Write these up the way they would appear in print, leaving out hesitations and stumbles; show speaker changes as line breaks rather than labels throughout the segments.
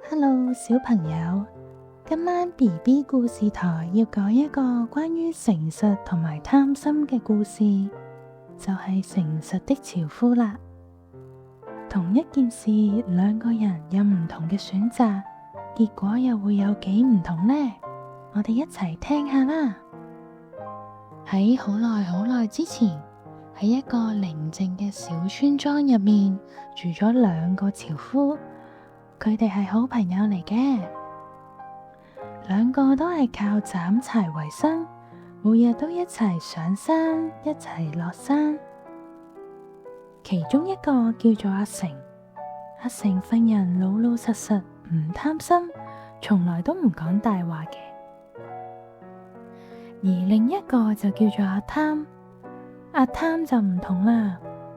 Hello，小朋友，今晚 BB 故事台要講一個關於誠實同埋貪心嘅故事，就係誠實的樵夫啦。同一件事，兩個人有唔同嘅選擇，結果又會有幾唔同呢？我哋一齊聽下啦。喺好耐好耐之前，喺一個寧靜嘅小村莊入面，住咗兩個樵夫。佢哋係好朋友嚟嘅，兩個都係靠斬柴為生，每日都一齊上山，一齊落山。其中一個叫做阿成，阿成份人老老實實，唔貪心，從來都唔講大話嘅。而另一個就叫做阿貪，阿貪就唔同啦，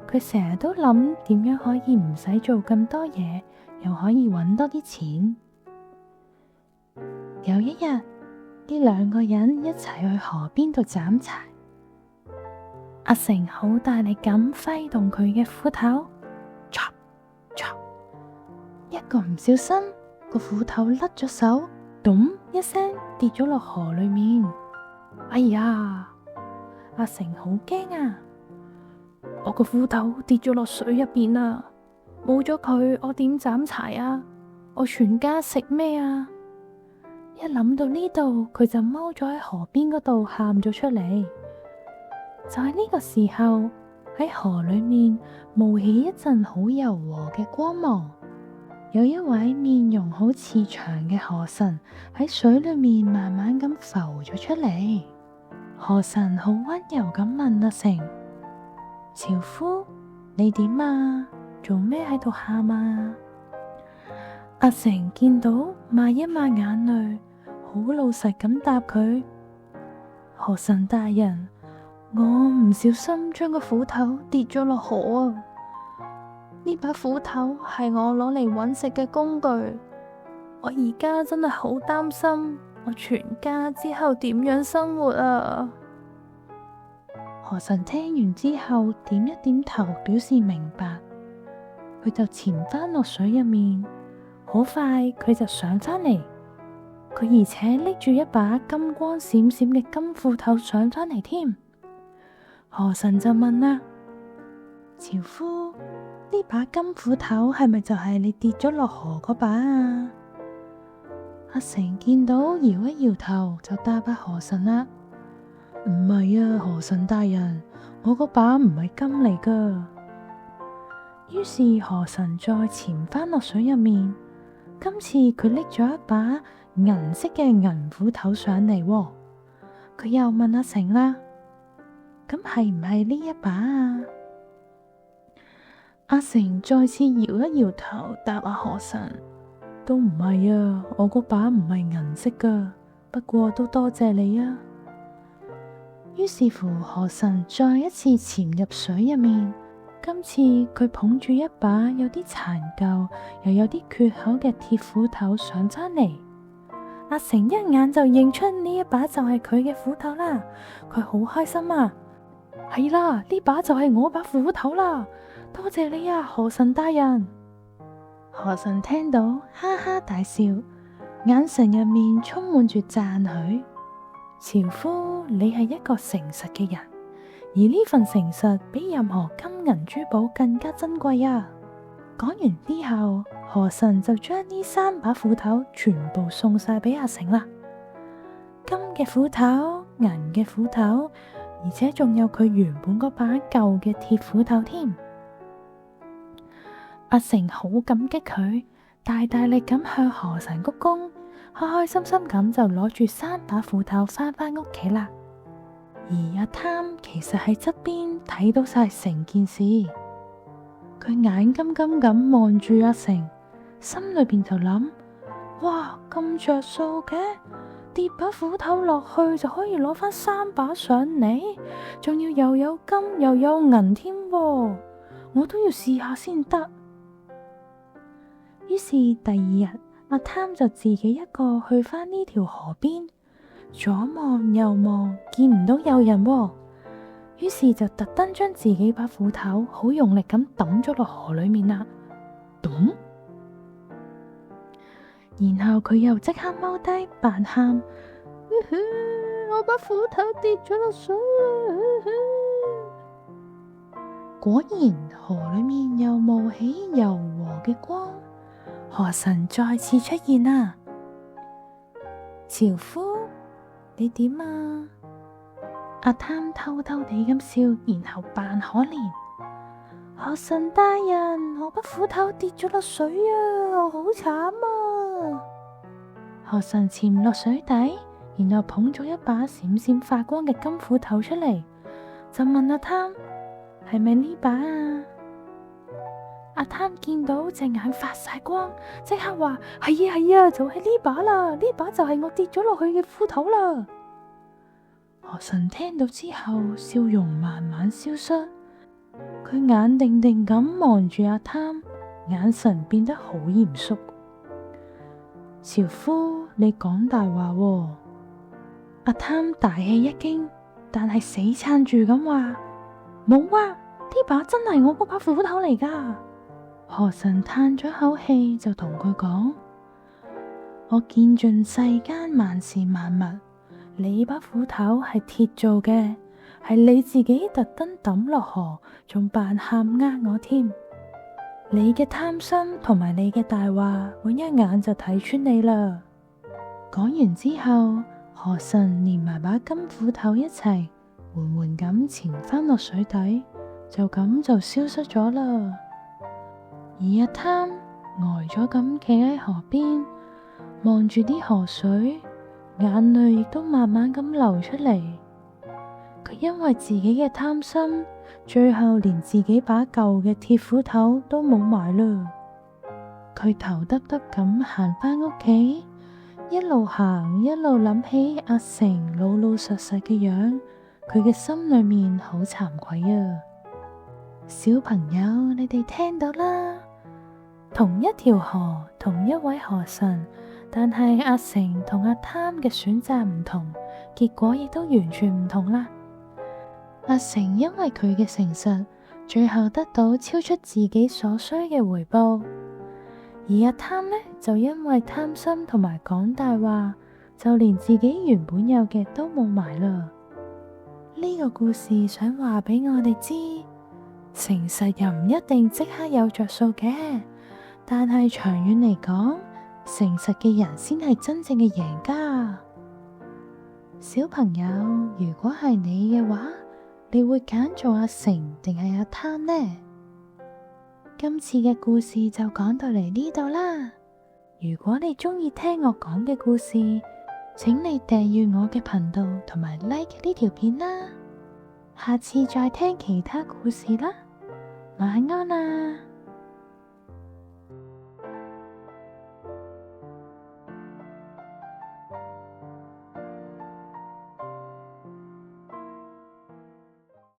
佢成日都諗點樣可以唔使做咁多嘢，又可以搵多啲錢。有一日，呢兩個人一齊去河邊度斬柴。阿成好大力咁揮動佢嘅斧頭，嚓嚓，一個唔小心，個斧頭甩咗手，咚一聲跌咗落河裏面。哎呀，阿成好驚啊！我個斧頭跌咗落水入邊啦！冇咗佢，我點斬柴啊？我全家食咩啊？一諗到呢度，佢就踎咗喺河邊嗰度喊咗出嚟。就喺呢個時候，喺河裏面冒起一陣好柔和嘅光芒，有一位面容好慈祥嘅河神喺水裏面慢慢咁浮咗出嚟。河神好溫柔咁問阿成：樵夫，你點啊？做咩喺度喊啊？阿成見到，抹一抹眼淚，好老實咁答佢：河神大人，我唔小心將個斧頭跌咗落河啊！呢把斧頭係我攞嚟搵食嘅工具，我而家真係好擔心，我全家之後點樣生活啊？河神聽完之後，點一點頭，表示明白。佢就潛返落水入面，好快佢就上返嚟。佢而且拎住一把金光閃閃嘅金斧頭上返嚟添。河神就問啦：樵夫，呢把金斧頭係咪就係你跌咗落河嗰把啊？阿成見到搖一搖頭，就答阿河神啦：唔係啊，河神大人，我嗰把唔係金嚟噶。於是河神再潛返落水入面，今次佢拎咗一把銀色嘅銀斧頭上嚟喎。佢又問阿成啦：咁係唔係呢一把啊？阿成再次搖一搖頭，答阿河神：都唔係啊，我嗰把唔係銀色噶，不過都多謝你啊。於是乎，河神再一次潛入水入面。今次佢捧住一把有啲殘舊又有啲缺口嘅鐵斧頭上返嚟。阿成一眼就認出呢一把就係佢嘅斧頭啦，佢好開心啊！係啦，呢把就係我把斧頭啦，多謝你啊，河神大人！河神聽到哈哈大笑，眼神入面充滿住讚許。樵夫，你係一個誠實嘅人。而呢份誠實比任何金銀珠寶更加珍貴啊！講完之後，河神就將呢三把斧頭全部送晒俾阿成啦。金嘅斧頭、銀嘅斧頭，而且仲有佢原本嗰把舊嘅鐵斧頭添。阿成好感激佢，大大力咁向河神鞠躬，開開心心咁就攞住三把斧頭返屋企啦。而阿貪其實喺側邊睇到晒成件事，佢眼金金咁望住阿成，心裏邊就諗：哇，咁着數嘅，跌把斧頭落去就可以攞返三把上嚟，仲要又有金又有銀添，我都要試下先得。於是第二日，阿貪就自己一個去返呢條河邊。左望右望，見唔到有人喎，於是就特登將自己把斧頭好用力咁抌咗落河裏面啦。咚！然後佢又即刻踎低扮喊，我把斧頭跌咗落水啦！果然河裏面又冒起柔和嘅光，河神再次出現啦！樵夫，你點啊？阿貪偷偷地咁笑，然後扮可憐。河神大人，我把斧頭跌咗落水啊，我好慘啊！河神潛落水底，然後捧咗一把閃閃發光嘅金斧頭出嚟，就問阿貪：係咪呢把啊？阿貪見到隻眼發晒光，即刻話：係啊係啊，就係呢把啦，呢把就係我跌咗落去嘅斧頭啦。河神聽到之後，笑容慢慢消失，佢眼定定咁望住阿貪，眼神變得好嚴肅。樵夫，你講大話喎！阿貪大吃一驚，但係死撐住咁話：冇啊，呢把真係我嗰把斧頭嚟噶。河神嘆咗口氣，就同佢講：我見盡世間萬事萬物，你把斧頭係鐵做嘅，係你自己特登抌落河，仲扮喊呃我添。你嘅貪心同埋你嘅大話，我一眼就睇穿你啦。講完之後，河神連埋把金斧頭一齊緩緩咁潛返落水底，就咁就消失咗啦。而阿貪呆咗咁企喺河邊，望住啲河水，眼淚亦都慢慢咁流出嚟。佢因為自己嘅貪心，最後連自己把舊嘅鐵斧頭都冇埋啦。佢頭耷耷咁行返屋企，一路行一路諗起阿成老老實實嘅樣，佢嘅心裏面好慚愧啊！小朋友，你哋聽到啦，同一條河，同一位河神，但係阿成同阿貪嘅選擇唔同，結果亦都完全唔同啦。阿成因為佢嘅誠實，最後得到超出自己所需嘅回報；而阿貪呢，就因為貪心同埋講大話，就連自己原本有嘅都冇埋啦。呢個故事想話俾我哋知，誠實又唔一定即刻有着數嘅，但係長遠嚟講，誠實嘅人先係真正嘅贏家。小朋友，如果係你嘅話，你會揀做阿成定係阿貪呢？今次嘅故事就講到嚟呢度啦。如果你鍾意聽我講嘅故事，請你訂閱我嘅頻道同埋 like 呢條片啦。下次再聽其他故事啦。晚安啦！